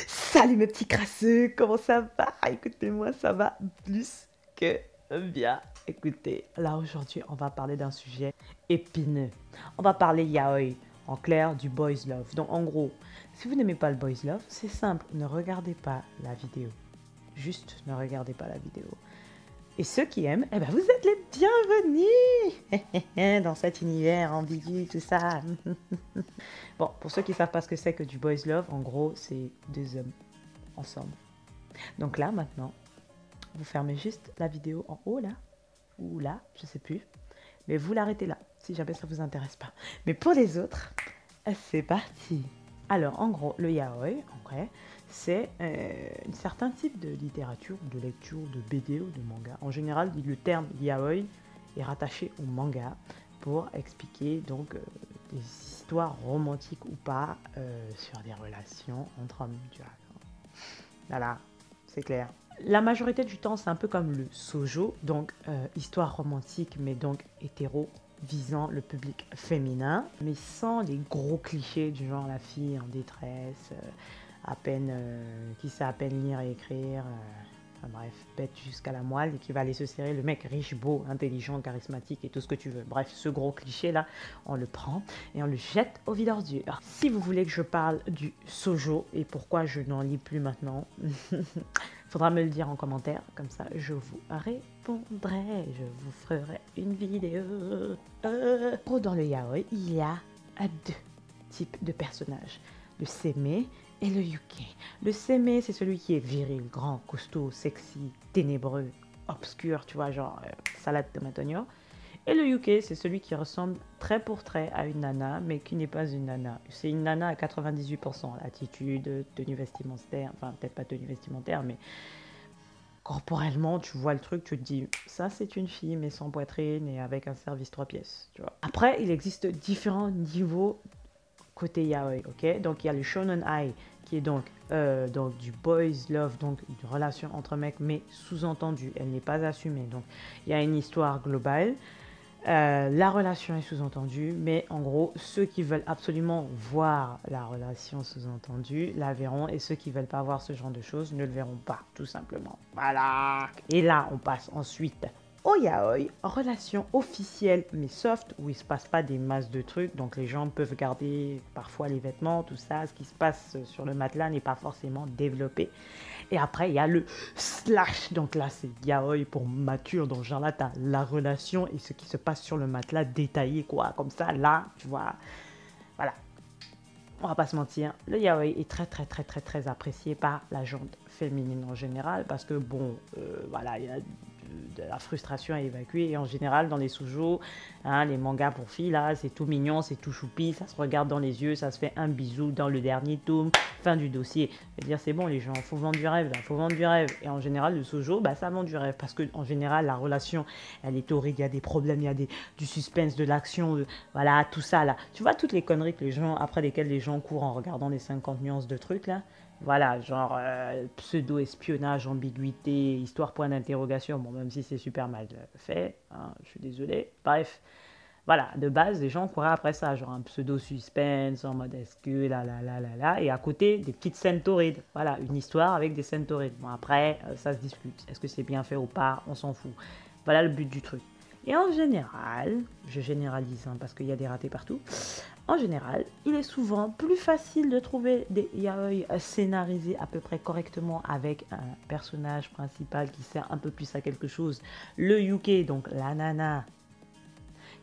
Salut mes petits crasseux, comment ça va? Écoutez-moi, ça va plus que bien. Écoutez, là aujourd'hui, on va parler d'un sujet épineux. On va parler yaoi, en clair du boys love. Donc en gros, si vous n'aimez pas le boys love, c'est simple, ne regardez pas la vidéo. Juste ne regardez pas la vidéo. Et ceux qui aiment, eh ben vous êtes les bienvenus dans cet univers ambigu, tout ça. Bon, pour ceux qui ne savent pas ce que c'est que du boys love, en gros, c'est deux hommes ensemble. Donc là, maintenant, vous fermez juste la vidéo en haut, là, ou là, je sais plus. Mais vous l'arrêtez là, si jamais ça vous intéresse pas. Mais pour les autres, c'est parti. Alors, en gros, le yaoi, en vrai, c'est un certain type de littérature, de lecture, de BD ou de manga. En général, le terme yaoi est rattaché au manga pour expliquer donc des histoires romantiques ou pas sur des relations entre hommes. Tu vois. Voilà, c'est clair. La majorité du temps, c'est un peu comme le shoujo, donc histoire romantique, mais donc hétéro, visant le public féminin, mais sans les gros clichés du genre la fille en détresse, qui sait à peine lire et écrire, enfin bref, bête jusqu'à la moelle, et qui va aller se serrer le mec riche, beau, intelligent, charismatique et tout ce que tu veux. Bref, ce gros cliché là, on le prend et on le jette au vide ordure. Si vous voulez que je parle du shoujo et pourquoi je n'en lis plus maintenant, faudra me le dire en commentaire, comme ça je vous répondrai, je vous ferai une vidéo. Dans le yaoi, il y a deux types de personnages, le seme et le yuke. Le seme, c'est celui qui est viril, grand, costaud, sexy, ténébreux, obscur, tu vois, genre salade tomate oignon. Et le yuke, c'est celui qui ressemble trait pour trait à une nana, mais qui n'est pas une nana. C'est une nana à 98%, attitude, tenue vestimentaire, enfin peut-être pas tenue vestimentaire, mais corporellement, tu vois le truc, tu te dis, ça c'est une fille, mais sans poitrine et avec un service 3 pièces, tu vois. Après, il existe différents niveaux côté yaoi, ok? Donc il y a le shonen ai, qui est donc du boys love, donc une relation entre mecs, mais sous-entendu, elle n'est pas assumée. Donc il y a une histoire globale. La relation est sous-entendue, mais en gros, ceux qui veulent absolument voir la relation sous-entendue la verront, et ceux qui ne veulent pas voir ce genre de choses ne le verront pas, tout simplement. Voilà. Et là, on passe ensuite au yaoi, relation officielle mais soft, où il ne se passe pas des masses de trucs, donc les gens peuvent garder parfois les vêtements, tout ça, ce qui se passe sur le matelas n'est pas forcément développé. Et après, il y a le slash, donc là c'est yaoi pour mature, donc genre là tu as la relation et ce qui se passe sur le matelas détaillé, quoi, comme ça, là, tu vois, voilà. On va pas se mentir, le yaoi est très apprécié par la gente féminine en général, parce que bon, voilà, il y a de la frustration à évacuer, et en général dans les shoujo, hein, les mangas pour filles là, c'est tout mignon, c'est tout choupi, ça se regarde dans les yeux, ça se fait un bisou dans le dernier tome, fin du dossier. Je veux dire, c'est bon les gens, faut vendre du rêve là, faut vendre du rêve. Et en général le shoujo, bah ça vend du rêve, parce que en général la relation, elle est horrible, il y a des problèmes, il y a du suspense, de l'action, voilà, tout ça là. Tu vois toutes les conneries que les gens, après lesquelles les gens courent en regardant les 50 nuances de trucs là. Voilà, genre pseudo-espionnage, ambiguïté, histoire point d'interrogation, bon, même si c'est super mal fait, hein, je suis désolé. Bref, voilà, de base, les gens couraient après ça, genre un pseudo-suspense, en mode est-ce que là, et à côté, des petites scènes torrides. Voilà, une histoire avec des scènes torrides. Bon, après, ça se discute. Est-ce que c'est bien fait ou pas? On s'en fout. Voilà le but du truc. Et en général, je généralise hein, parce qu'il y a des ratés partout, en général, il est souvent plus facile de trouver des yaoi scénarisés à peu près correctement avec un personnage principal qui sert un peu plus à quelque chose. Le yuke, donc la nana,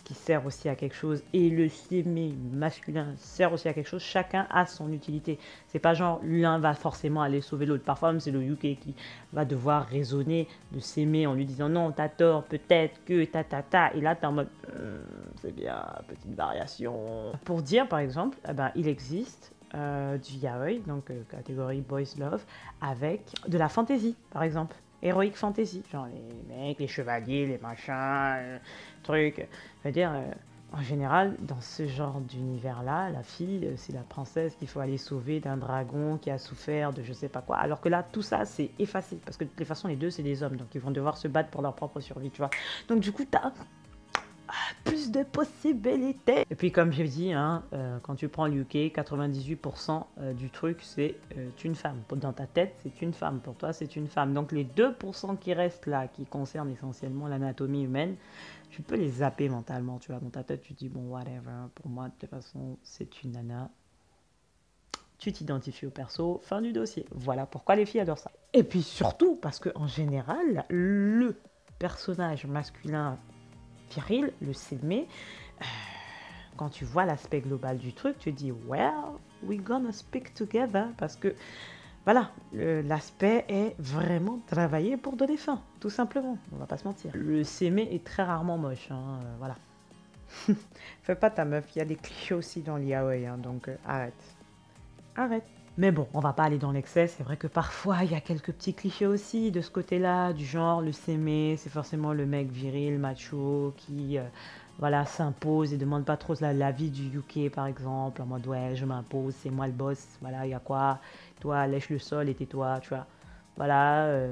qui sert aussi à quelque chose, et le semi masculin sert aussi à quelque chose. Chacun a son utilité. C'est pas genre l'un va forcément aller sauver l'autre. Parfois même c'est le yuke qui va devoir raisonner de s'aimer en lui disant non t'as tort, peut-être que ta. Et là t'es en mode c'est bien, petite variation. Pour dire par exemple, eh ben, il existe du yaoi, donc catégorie boys love, avec de la fantasy par exemple. Heroic fantasy, genre les mecs, les chevaliers, les machins, trucs. Je veux dire, En général, dans ce genre d'univers-là, la fille, c'est la princesse qu'il faut aller sauver d'un dragon qui a souffert de je sais pas quoi. Alors que là, tout ça, c'est effacé. Parce que de toute façon, les deux, c'est des hommes. Donc, ils vont devoir se battre pour leur propre survie, tu vois. Donc, du coup, t'as plus de possibilités. Et puis, comme j'ai dit, hein, quand tu prends le UK, 98% du truc, c'est une femme. Dans ta tête, c'est une femme. Pour toi, c'est une femme. Donc, les 2% qui restent là, qui concernent essentiellement l'anatomie humaine, tu peux les zapper mentalement, tu vois. Dans ta tête, tu te dis, bon, whatever, pour moi, de toute façon, c'est une nana. Tu t'identifies au perso, fin du dossier. Voilà pourquoi les filles adorent ça. Et puis surtout, parce qu'en général, le personnage masculin viril, le sémé, quand tu vois l'aspect global du truc, tu te dis, well, we're gonna speak together, parce que voilà, l'aspect est vraiment travaillé pour donner faim, tout simplement, on va pas se mentir. Le sémé est très rarement moche, hein, voilà. Fais pas ta meuf, il y a des clichés aussi dans l'yaoi, hein, donc arrête. Arrête. Mais bon, on va pas aller dans l'excès, c'est vrai que parfois il y a quelques petits clichés aussi de ce côté-là, du genre le sémé, c'est forcément le mec viril, macho, qui voilà, s'impose et demande pas trop l'avis du UK par exemple, en mode ouais, je m'impose, c'est moi le boss, voilà, il y a quoi, toi lèche le sol et tais-toi, tu vois. Voilà,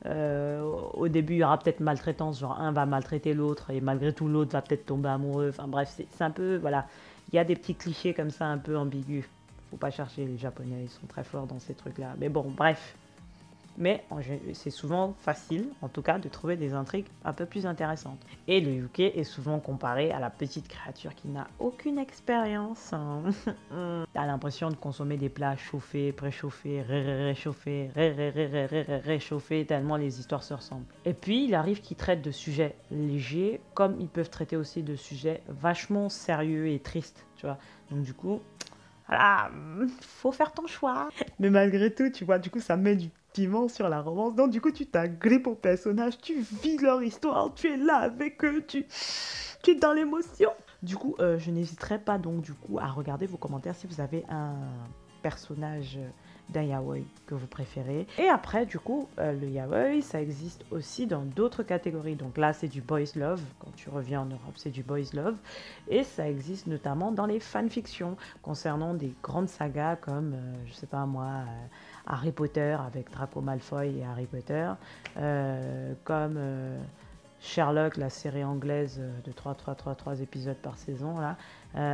au début il y aura peut-être maltraitance, genre un va maltraiter l'autre et malgré tout l'autre va peut-être tomber amoureux, enfin bref, c'est un peu, voilà, il y a des petits clichés comme ça un peu ambigus. Faut pas chercher, les Japonais, ils sont très forts dans ces trucs-là. Mais bon, bref. Mais c'est souvent facile, en tout cas, de trouver des intrigues un peu plus intéressantes. Et le UK est souvent comparé à la petite créature qui n'a aucune expérience. T'as l'impression de consommer des plats chauffés, préchauffés, réchauffés, réchauffés, tellement les histoires se ressemblent. Et puis, il arrive qu'ils traitent de sujets légers, comme ils peuvent traiter aussi de sujets vachement sérieux et tristes, tu vois. Donc du coup, voilà, faut faire ton choix. Mais malgré tout, tu vois, du coup, ça met du piment sur la romance. Donc, du coup, tu t'agrippes au personnage, tu vis leur histoire, tu es là avec eux, tu es dans l'émotion. Du coup, je n'hésiterai pas donc, du coup, à regarder vos commentaires si vous avez un personnage d'un yaoi que vous préférez. Et après, du coup, le yaoi, ça existe aussi dans d'autres catégories. Donc là, c'est du boys love. Quand tu reviens en Europe, c'est du boys love. Et ça existe notamment dans les fanfictions concernant des grandes sagas comme, je sais pas moi, Harry Potter avec Draco Malfoy et Harry Potter, comme Sherlock, la série anglaise de 3 épisodes par saison, là,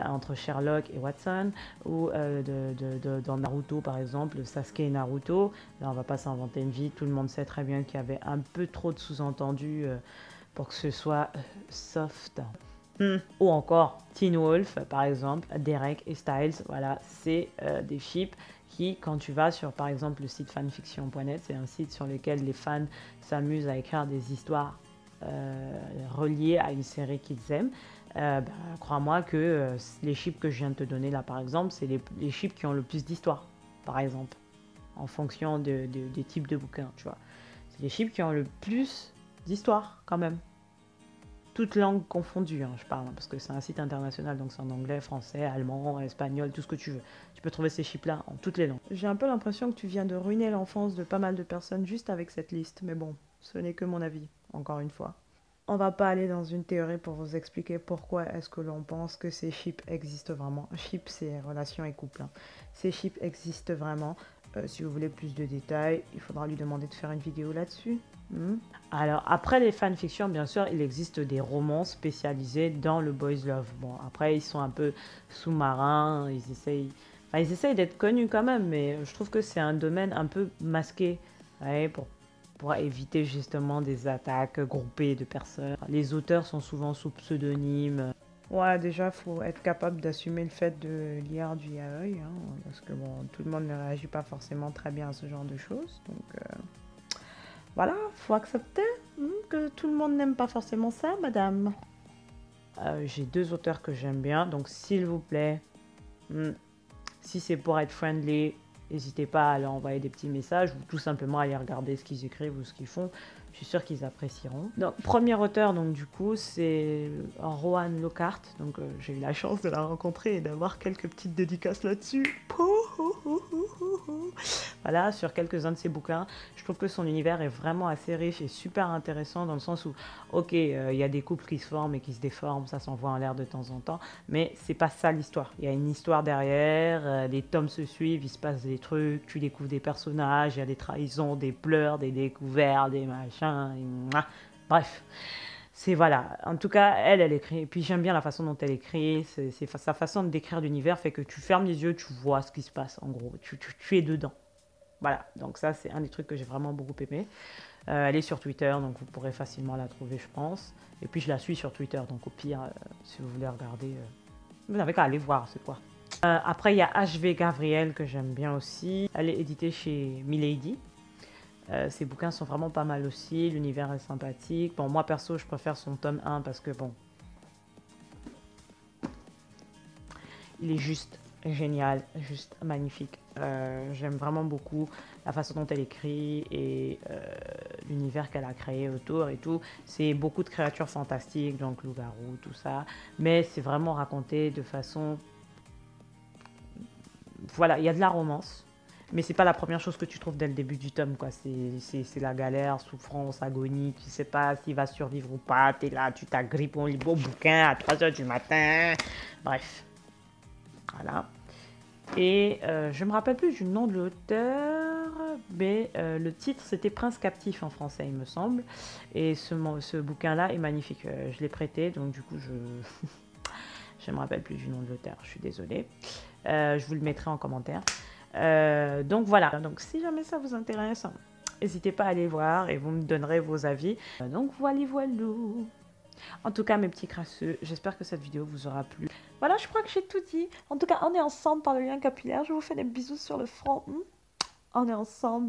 entre Sherlock et Watson, ou dans Naruto par exemple, Sasuke et Naruto. Là, on va pas s'inventer une vie, tout le monde sait très bien qu'il y avait un peu trop de sous-entendus pour que ce soit soft. Ou encore Teen Wolf, par exemple, Derek et Styles, voilà, c'est des ships qui, quand tu vas sur, par exemple, le site fanfiction.net, c'est un site sur lequel les fans s'amusent à écrire des histoires reliées à une série qu'ils aiment. Crois-moi que les ships que je viens de te donner là, par exemple, c'est les ships qui ont le plus d'histoire, par exemple, en fonction des types de bouquins, tu vois. C'est les ships qui ont le plus d'histoire, quand même. Toutes langues confondues, hein, je parle, parce que c'est un site international, donc c'est en anglais, français, allemand, espagnol, tout ce que tu veux. Tu peux trouver ces chips-là en toutes les langues. J'ai un peu l'impression que tu viens de ruiner l'enfance de pas mal de personnes juste avec cette liste, mais bon, ce n'est que mon avis, encore une fois. On va pas aller dans une théorie pour vous expliquer pourquoi est-ce que l'on pense que ces chips existent vraiment. Chips, c'est relations et couple. Hein. Ces chips existent vraiment. Si vous voulez plus de détails, il faudra lui demander de faire une vidéo là-dessus. Alors, après les fanfictions, bien sûr, il existe des romans spécialisés dans le boys love. Bon, après, ils sont un peu sous-marins, ils essayent d'être connus quand même, mais je trouve que c'est un domaine un peu masqué, ouais, pour éviter justement des attaques groupées de personnes. Les auteurs sont souvent sous pseudonyme. Ouais, déjà, faut être capable d'assumer le fait de lire du yaoi, hein, parce que bon, tout le monde ne réagit pas forcément très bien à ce genre de choses, donc voilà, faut accepter que tout le monde n'aime pas forcément ça, madame. J'ai 2 auteurs que j'aime bien, donc s'il vous plaît, si c'est pour être friendly, n'hésitez pas à leur envoyer des petits messages ou tout simplement à aller regarder ce qu'ils écrivent ou ce qu'ils font. Je suis sûre qu'ils apprécieront. Donc, premier auteur, donc du coup, c'est Rohan Lockhart. Donc, j'ai eu la chance de la rencontrer et d'avoir quelques petites dédicaces là-dessus. Voilà, sur quelques-uns de ses bouquins. Je trouve que son univers est vraiment assez riche et super intéressant dans le sens où, ok, il y a des couples qui se forment et qui se déforment, ça s'envoie en l'air de temps en temps, mais c'est pas ça l'histoire. Il y a une histoire derrière, les tomes se suivent, il se passe des trucs, tu découvres des personnages, il y a des trahisons, des pleurs, des découvertes, des machins, bref. C'est voilà, en tout cas, elle écrit. Et puis j'aime bien la façon dont elle écrit. Sa façon de décrire l'univers fait que tu fermes les yeux, tu vois ce qui se passe. En gros, tu es dedans. Voilà, donc ça c'est un des trucs que j'ai vraiment beaucoup aimé. Elle est sur Twitter, donc vous pourrez facilement la trouver, je pense. Et puis je la suis sur Twitter, donc au pire, si vous voulez regarder, vous n'avez qu'à aller voir, c'est quoi. Après, il y a H.V. Gabriel que j'aime bien aussi. Elle est éditée chez Milady. Ses bouquins sont vraiment pas mal aussi, l'univers est sympathique. Bon, moi perso, je préfère son tome 1 parce que bon, il est juste génial, juste magnifique. J'aime vraiment beaucoup la façon dont elle écrit et l'univers qu'elle a créé autour et tout. C'est beaucoup de créatures fantastiques, donc loup-garou, tout ça. Mais c'est vraiment raconté de façon... Voilà, il y a de la romance. Mais c'est pas la première chose que tu trouves dès le début du tome, quoi. C'est la galère, souffrance, agonie. Tu sais pas s'il va survivre ou pas. T'es là, tu t'agrippes au bouquin à 3h du matin. Bref. Voilà. Et je me rappelle plus du nom de l'auteur, mais le titre c'était Prince captif en français, il me semble. Et ce bouquin-là est magnifique. Je l'ai prêté, donc du coup je me rappelle plus du nom de l'auteur. Je suis désolée. Je vous le mettrai en commentaire. Donc voilà, donc si jamais ça vous intéresse, n'hésitez pas à aller voir et vous me donnerez vos avis. Donc voilà. En tout cas mes petits crasseux, j'espère que cette vidéo vous aura plu. Voilà, je crois que j'ai tout dit. En tout cas, on est ensemble par le lien capillaire. Je vous fais des bisous sur le front. On est ensemble.